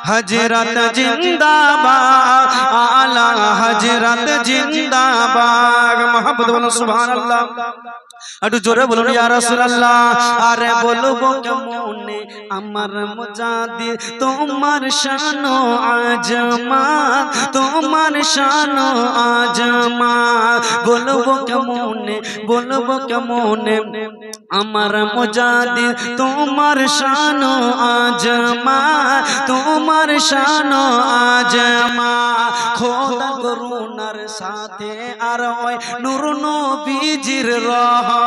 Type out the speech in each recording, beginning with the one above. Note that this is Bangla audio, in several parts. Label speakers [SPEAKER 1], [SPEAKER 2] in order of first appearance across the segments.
[SPEAKER 1] हजरत जिंदाबाद, आला हजरत जिंदाबाद। मोहब्बत बोलो सुभान अल्लाह। একটু জোরে বলুন ইয়া রাসূলুল্লাহ। আরে বলবো কেমনে আমার মুজাদ্দিদ তোমার শান ও আজমাত, তোমার শান ও আজমাত। বলবো কেমনে, বলবো কেমনে আমার মুজাদ্দিদ তোমার শান ও আজমাত, তোমার শান ও আজমাত। খোদা করুণার সাথে আর ওই নূর নবীজির রহমত।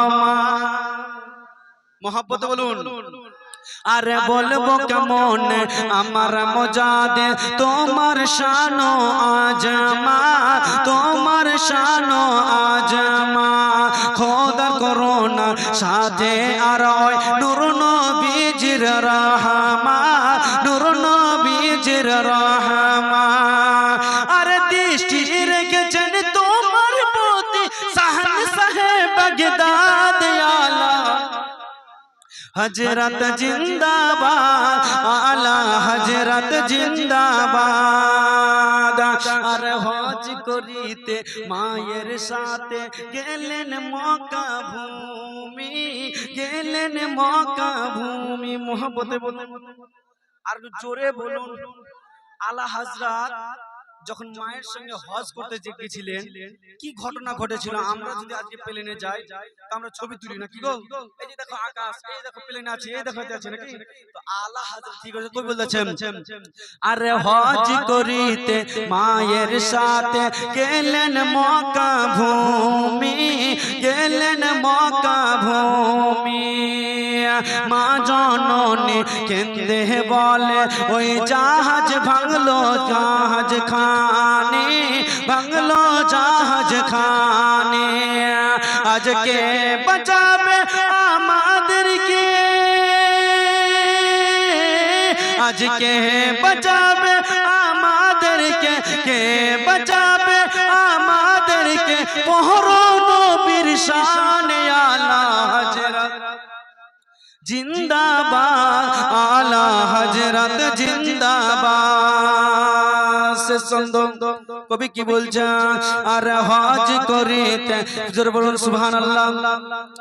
[SPEAKER 1] মোহাব্বত বলুন। আরে বলবো কেমন আমার মুজাদ্দিদ তোমার শান ও আজমাত, তোমার শান ও আজমাত। খোদা করুণা সাথে আর ওই নূর নবীজির রহমত, নূর নবীজির রহমত। আরে দৃষ্টি রেখেছেন তোমার প্রতি শাহনশাহে বাগদাদ আলা हजरत जिंदाबाद, आला हजरत जिंदाबाद। আর হজ করিতে মায়ের সাথে গেলেন মক্কা ভূমি, গেলেন মক্কা ভূমি। মোহব্বতে বলুন আর জোরে বলুন। আলা হযরত যখন মায়ের সঙ্গে হজ করতে গিয়েছিলেন কি ঘটনা ঘটেছিল আমরা যদি আজকে প্লেনে যাই তো আমরা ছবি তুলি না কি গো? এই যে দেখো আকাশ, এই দেখো প্লেন আছে, এই দেখো আছে নাকি? তো আলা হযরত ঠিক আছে কই বলতেছেন আরে হজ করিতে মায়ের সাথে গেলেন মক্কা ভূমি, গেলেন মক্কা ভূমি। মা জননী কেঁদে বলে ওই জাহাজ ভাঙলো, জাহাজ খানে ভাঙলো, জাহাজ খানে। আজকে বাঁচাবে আমাদেরকে, আজকে বাঁচাবে আমাদেরকে, কে বাঁচাবে আমাদেরকে? পহরো নবীর শানে আলা হযরত জিন্দাবাদ, আলা হযরত জিন্দাবাদ। কবি কি বলছেন? আর হজ করিতে জোরে বলুন সুবহানাল্লাহ,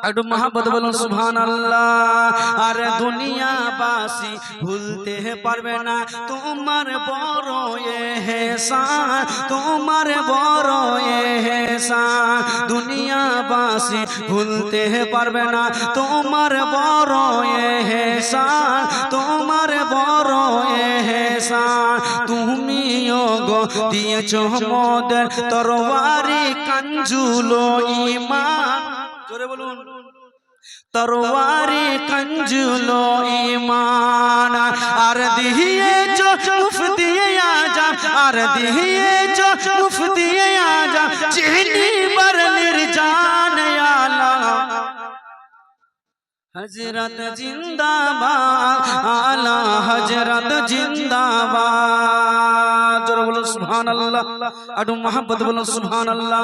[SPEAKER 1] একটু মহব্বত বলুন সুবহানাল্লাহ। আর দুনিয়াবাসী ভুলতে পারবে না তোমার বড় ইহসান, তোমার বড় ইহসান। দুনিয়াবাসী ভুলতে পারবে না তোমার বড় ইহসান, তোমার বড় ইহসান। তুমিও গো দিয়েছো মোদের তরবারি কাঞ্জুলো ঈমান। জোরে বলুন তরবারি কাঞ্জুলো ঈমান। আর দিয়েছো মুফতি আজম, আর দিয়েছো মুফতি আজম চিহ্নি বরলির জান আলা हजरत जिंदाबाद, आला हजरत जिंदाबाद। जोर बोलो सुभान अल्लाह, अडू मोहब्बत बोलो सुभान अल्लाह।